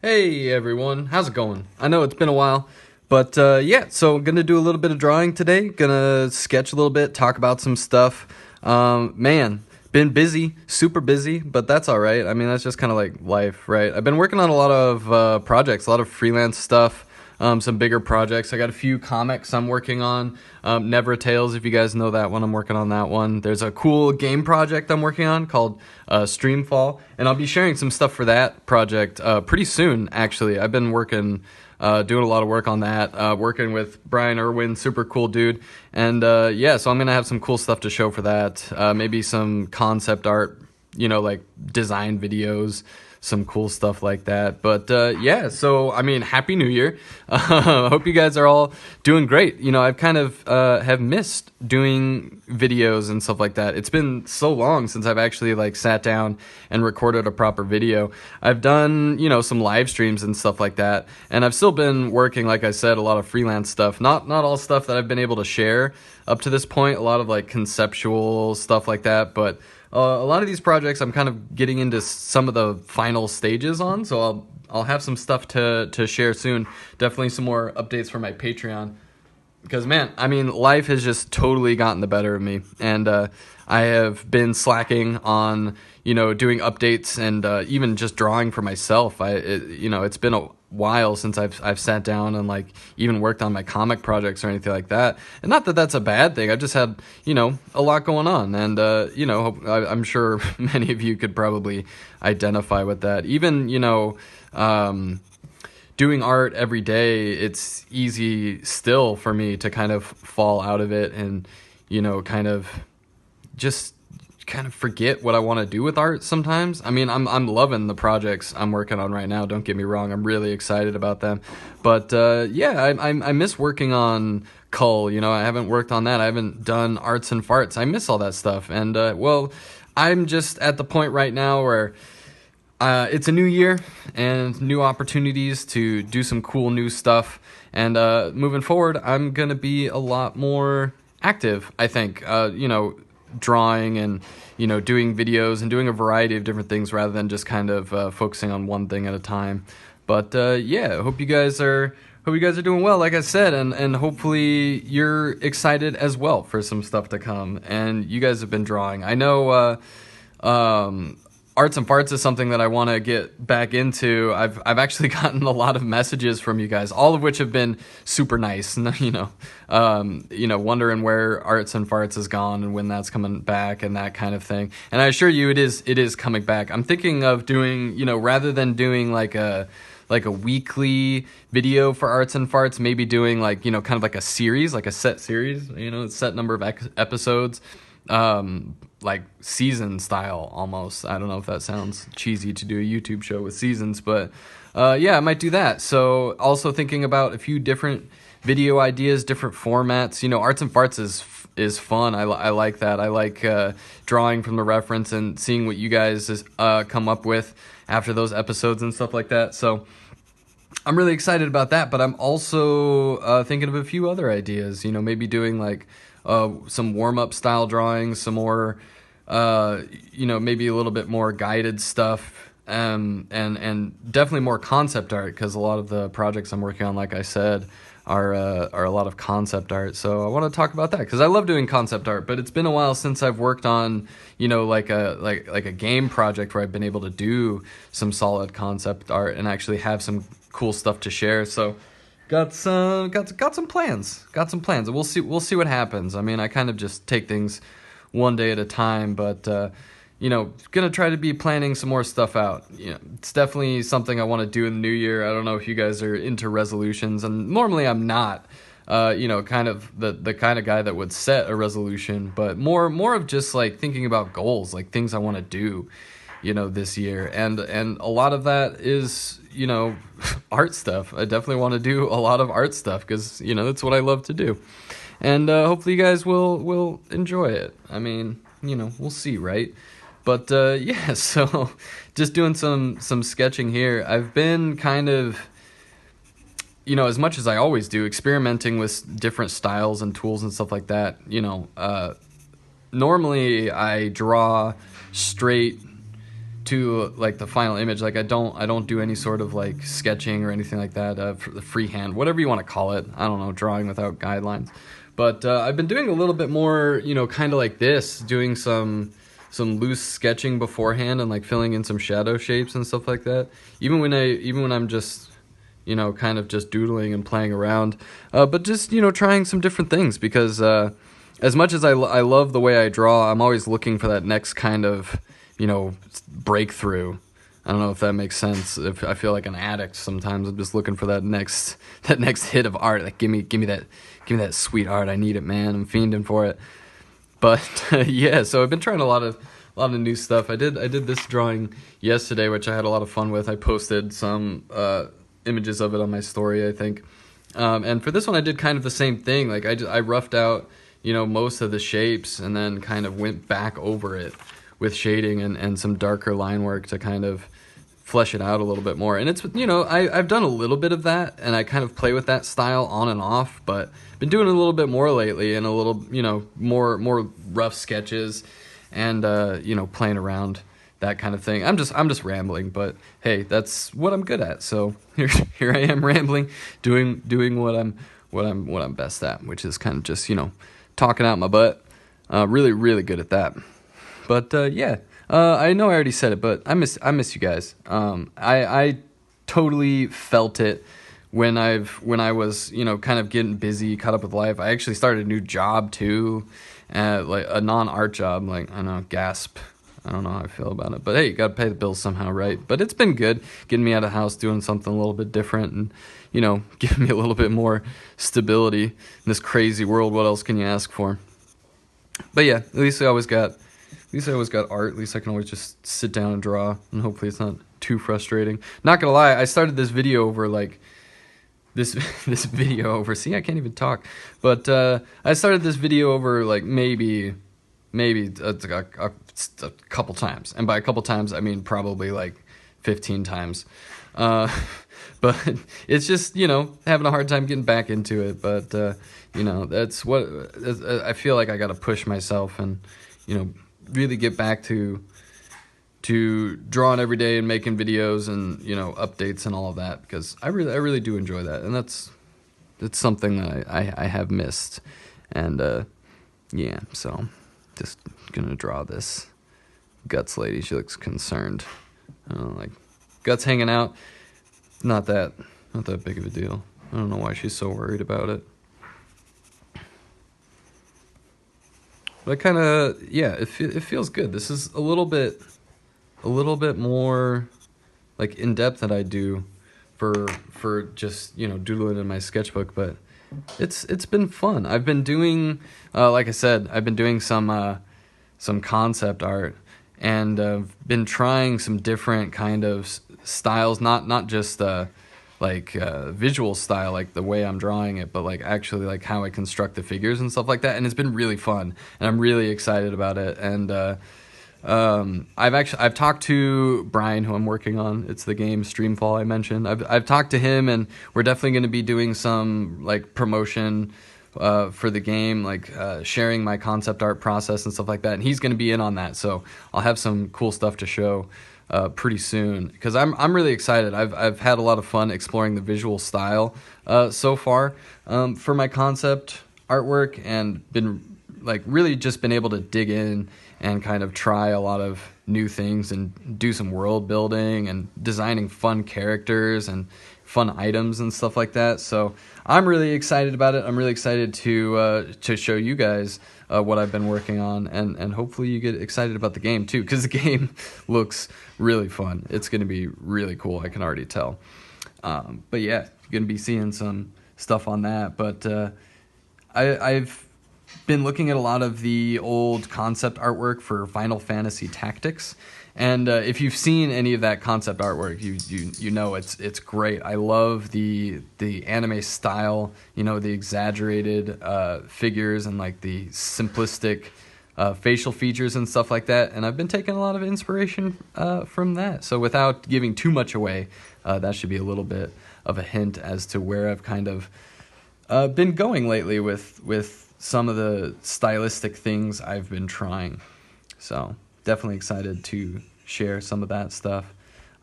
Hey everyone, how's it going? I know it's been a while, but yeah, so gonna do a little bit of drawing today. Gonna sketch a little bit, talk about some stuff. Man, been busy, super busy, but that's all right. I mean, that's just kind of like life, right? I've been working on a lot of projects, a lot of freelance stuff. Some bigger projects. I got a few comics I'm working on. Never Tales, if you guys know that one, I'm working on that one. There's a cool game project I'm working on called Streamfall, and I'll be sharing some stuff for that project pretty soon, actually. I've been working, doing a lot of work on that, working with Brian Irwin, super cool dude. And yeah, so I'm going to have some cool stuff to show for that. Maybe some concept art, like design videos, some cool stuff like that. But yeah, so I mean, Happy New Year. I hope you guys are all doing great. I've kind of have missed doing videos and stuff like that. It's been so long since I've actually like sat down and recorded a proper video. I've done, some live streams and stuff like that, and I've still been working, like I said, a lot of freelance stuff. Not all stuff that I've been able to share up to this point. A lot of like conceptual stuff like that, but a lot of these projects I'm kind of getting into some of the final stages on, so I'll have some stuff to share soon. Definitely some more updates for my Patreon. Because, man, I mean, life has just totally gotten the better of me. And I have been slacking on, doing updates and even just drawing for myself. It's been a while since I've sat down and, like, even worked on my comic projects or anything like that. And not that that's a bad thing. I just had, a lot going on. And, I'm sure many of you could probably identify with that. Even, doing art every day, it's easy still for me to kind of fall out of it and, kind of forget what I want to do with art sometimes. I mean, I'm loving the projects I'm working on right now. Don't get me wrong. I'm really excited about them. But, yeah, I miss working on Cull. I haven't worked on that. I haven't done Arts and Farts. I miss all that stuff. And, well, I'm just at the point right now where it's a new year and new opportunities to do some cool new stuff. And moving forward, I'm going to be a lot more active, I think, drawing and, doing videos and doing a variety of different things rather than just kind of focusing on one thing at a time. But yeah, hope you guys are doing well, like I said, and hopefully you're excited as well for some stuff to come. And you guys have been drawing. I know Arts and Farts is something that I want to get back into. I've actually gotten a lot of messages from you guys, all of which have been super nice. Wondering where Arts and Farts has gone and when that's coming back and that kind of thing. And I assure you, it is coming back. I'm thinking of doing, rather than doing like a weekly video for Arts and Farts, maybe doing like, kind of like a series, like a set series, set number of episodes. Like season style almost. I don't know if that sounds cheesy to do a YouTube show with seasons, but yeah, I might do that. So also thinking about a few different video ideas, different formats. Arts and Farts is fun. I like that. I like drawing from the reference and seeing what you guys come up with after those episodes and stuff like that. So I'm really excited about that, but I'm also thinking of a few other ideas, maybe doing like some warm-up style drawings, some more, maybe a little bit more guided stuff, and definitely more concept art, because a lot of the projects I'm working on, like I said, are a lot of concept art. So I want to talk about that because I love doing concept art, but it's been a while since I've worked on, like a game project where I've been able to do some solid concept art and actually have some cool stuff to share. So got some plans. We'll see what happens. I mean, I kind of just take things one day at a time, but gonna try to be planning some more stuff out. It's definitely something I want to do in the new year. I don't know if you guys are into resolutions, and normally I'm not. Kind of the kind of guy that would set a resolution, but more of just like thinking about goals, like things I want to do, this year. And a lot of that is, art stuff. I definitely want to do a lot of art stuff because, that's what I love to do. And hopefully you guys will enjoy it. I mean, we'll see, right? But yeah, so just doing some sketching here. I've been kind of, as much as I always do, experimenting with different styles and tools and stuff like that. Normally I draw straight to like the final image. Like I don't do any sort of like sketching or anything like that, freehand, whatever you want to call it. I don't know, drawing without guidelines. But I've been doing a little bit more, kind of like this, doing some loose sketching beforehand and like filling in some shadow shapes and stuff like that. Even when I'm just kind of just doodling and playing around, but just trying some different things, because as much as I love the way I draw, I'm always looking for that next kind of breakthrough. I don't know if that makes sense. If I feel like an addict sometimes, I'm just looking for that next hit of art. Like give me that sweet art. I need it, man. I'm fiending for it. But yeah, so I've been trying a lot of new stuff. I did this drawing yesterday, which I had a lot of fun with. I posted some images of it on my story, I think. And for this one, I did kind of the same thing. Like I roughed out most of the shapes and then kind of went back over it with shading and some darker line work to kind of flesh it out a little bit more. And it's, I've done a little bit of that, and I kind of play with that style on and off, but been doing a little bit more lately, and a little, more rough sketches and, playing around, that kind of thing. I'm just rambling, but hey, that's what I'm good at. So here I am rambling, doing what I'm best at, which is kind of just, talking out my butt. Really, really good at that. But yeah, I know I already said it, but I miss you guys. I totally felt it when I was kind of getting busy, caught up with life. I actually started a new job too, like a non-art job. Like, I know, gasp. I don't know how I feel about it, but hey, you gotta pay the bills somehow, right? But it's been good getting me out of the house, doing something a little bit different, and giving me a little bit more stability in this crazy world. What else can you ask for? But yeah, at least I always got art. At least I can always just sit down and draw, and hopefully it's not too frustrating. Not gonna lie, I started this video over see, I can't even talk. But I started this video over like maybe a couple times, and by a couple times I mean probably like 15 times. But it's just having a hard time getting back into it. But that's what I feel like. I got to push myself and really get back to drawing every day and making videos and updates and all of that, because I really do enjoy that, and it's something that I have missed. And yeah, so just gonna draw this Guts lady. She looks concerned. I don't know, like Guts hanging out. Not that big of a deal. I don't know why she's so worried about it. But kind of, yeah, it feels good. This is a little bit more like in depth than I do for just doodling in my sketchbook. But it's been fun. I've been doing like I said, I've been doing some concept art, and been trying some different kind of styles, not just visual style, like the way I'm drawing it, but like actually like how I construct the figures and stuff like that. And it's been really fun, and I'm really excited about it. And I've talked to Brian, who I'm working on. It's the game Streamfall I mentioned. I've talked to him, and we're definitely going to be doing some like promotion for the game, like sharing my concept art process and stuff like that. And he's going to be in on that, so I'll have some cool stuff to show pretty soon, because I'm really excited. I've had a lot of fun exploring the visual style so far for my concept artwork, and been like really just been able to dig in and kind of try a lot of new things and do some world building and designing fun characters and fun items and stuff like that. So I'm really excited about it. I'm really excited to show you guys what I've been working on, and hopefully you get excited about the game too, because the game looks really fun. It's going to be really cool, I can already tell. But yeah, you're going to be seeing some stuff on that. But I've been looking at a lot of the old concept artwork for Final Fantasy Tactics, and if you've seen any of that concept artwork, you know it's great. I love the anime style, the exaggerated figures and like the simplistic facial features and stuff like that. And I've been taking a lot of inspiration from that. So without giving too much away, that should be a little bit of a hint as to where I've kind of been going lately with some of the stylistic things I've been trying. So definitely excited to share some of that stuff.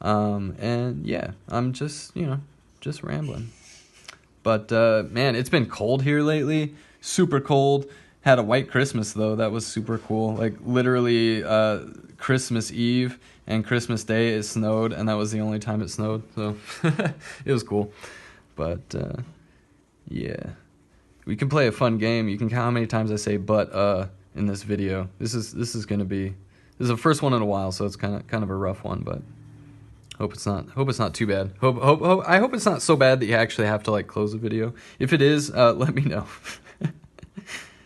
And yeah, I'm just, just rambling. But man, it's been cold here lately, super cold. Had a white Christmas though, that was super cool. Like literally Christmas Eve and Christmas Day it snowed, and that was the only time it snowed, so it was cool. But yeah, we can play a fun game. You can count how many times I say "but" in this video. This is the first one in a while, so it's kind of a rough one, but hope it's not too bad. I hope it's not so bad that you actually have to like close the video. If it is, let me know.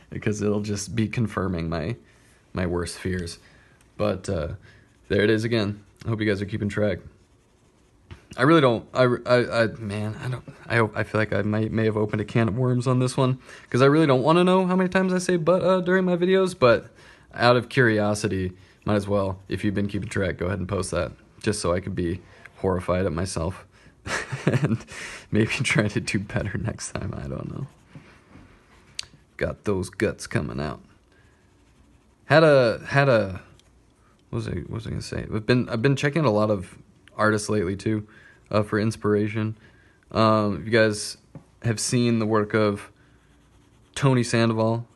Because it'll just be confirming my worst fears. But there it is again. I hope you guys are keeping track. I really don't. I feel like I may have opened a can of worms on this one, because I really don't want to know how many times I say "but" during my videos. But out of curiosity, might as well. If you've been keeping track, go ahead and post that, just so I could be horrified at myself and maybe try to do better next time. I don't know. Got those guts coming out. Had a what was I gonna say? I've been checking out a lot of artists lately too, for inspiration. If you guys have seen the work of Tony Sandoval,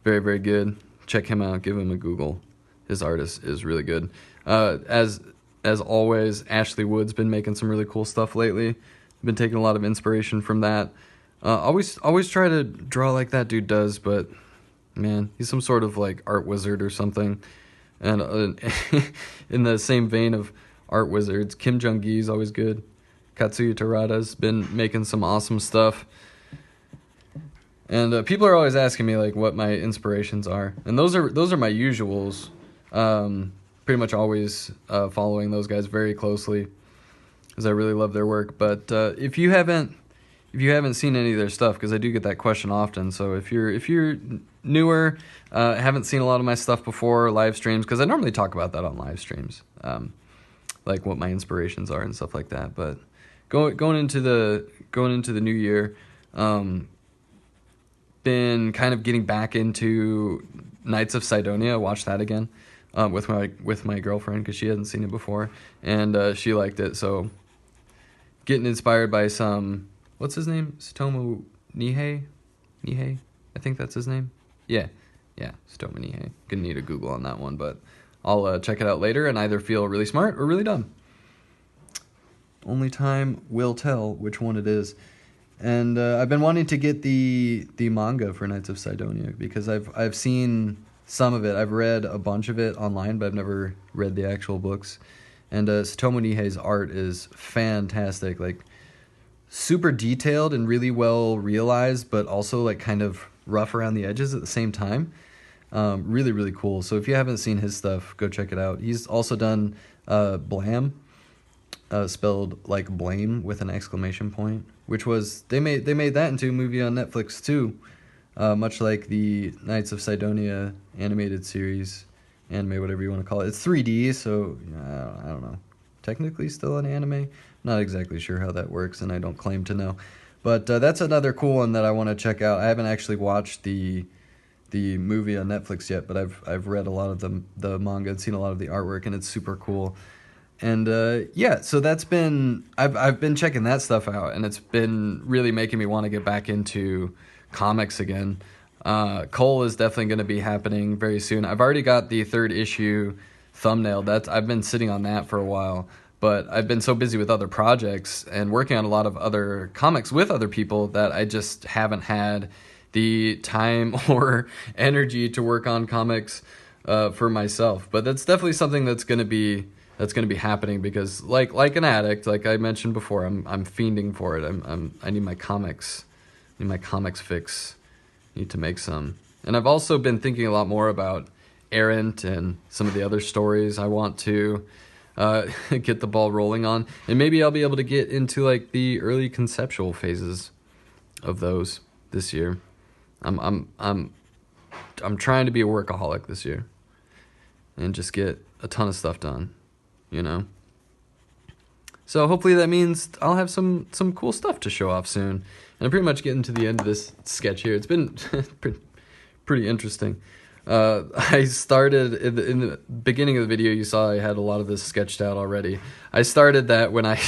very, very good. Check him out. Give him a Google. His art is really good. As always, Ashley Wood's been making some really cool stuff lately. Been taking a lot of inspiration from that. Always try to draw like that dude does, but man, he's some sort of like art wizard or something. And in the same vein of art wizards, Kim Jung-gi's always good. Katsuya Terada's been making some awesome stuff. And people are always asking me like what my inspirations are, and those are my usuals. Pretty much always following those guys very closely, because I really love their work. But if you haven't seen any of their stuff, because I do get that question often, so if you're newer, haven't seen a lot of my stuff before, live streams, because I normally talk about that on live streams, like what my inspirations are and stuff like that. But going into the new year, been kind of getting back into Knights of Sidonia. Watched that again with my girlfriend, because she hadn't seen it before, and she liked it. So getting inspired by some. What's his name? Tsutomu Nihei? Nihei? I think that's his name. Yeah, Tsutomu Nihei. Gonna need a Google on that one, but I'll check it out later and either feel really smart or really dumb. Only time will tell which one it is. And I've been wanting to get the manga for Knights of Sidonia, because I've seen some of it. I've read a bunch of it online, but I've never read the actual books. And Tsutomu Nihei's art is fantastic. Like, super detailed and really well realized, but also like kind of rough around the edges at the same time. Really, really cool. So if you haven't seen his stuff, go check it out. He's also done Blam, spelled like blame with an exclamation point, which was they made that into a movie on Netflix too, much like the Knights of Sidonia animated series, anime, whatever you want to call it. It's 3D, so I don't know. Technically still an anime. Not exactly sure how that works, and I don't claim to know. But that's another cool one that I want to check out. I haven't actually watched the movie on Netflix yet, but I've read a lot of the manga and seen a lot of the artwork, and it's super cool. And yeah, so that's been I've been checking that stuff out, and it's been really making me want to get back into comics again. Cole is definitely going to be happening very soon. I've already got the 3rd issue thumbnail. I've been sitting on that for a while. But I've been so busy with other projects and working on a lot of other comics with other people that I just haven't had the time or energy to work on comics for myself. But that's definitely something that's gonna be happening, because like an addict, like I mentioned before, I'm fiending for it. I need my comics. I need my comics fix. Need to make some. And I've also been thinking a lot more about Errant and some of the other stories I want to get the ball rolling on, and maybe I'll be able to get into like the early conceptual phases of those this year. I'm trying to be a workaholic this year and just get a ton of stuff done, So hopefully that means I'll have some cool stuff to show off soon. And I'm pretty much getting to the end of this sketch here. It's been pretty interesting. I started in the beginning of the video. You saw I had a lot of this sketched out already. I started that when I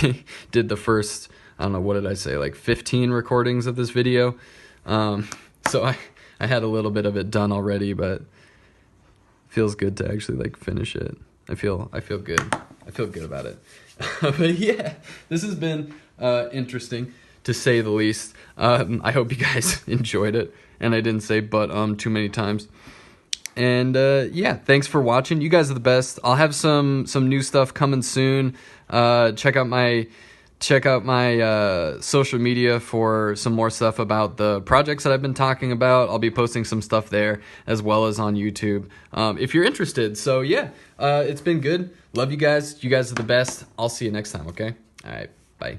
did the first, I don't know, what did I say, like 15 recordings of this video. So I had a little bit of it done already, but it feels good to actually like finish it. I feel good. I feel good about it. But yeah, this has been interesting to say the least. I hope you guys enjoyed it, and I didn't say but too many times. And yeah, thanks for watching. You guys are the best. I'll have some new stuff coming soon. Check out my social media for some more stuff about the projects that I've been talking about. I'll be posting some stuff there as well as on YouTube if you're interested. So yeah, it's been good. Love you guys. You guys are the best. I'll see you next time, okay? All right, bye.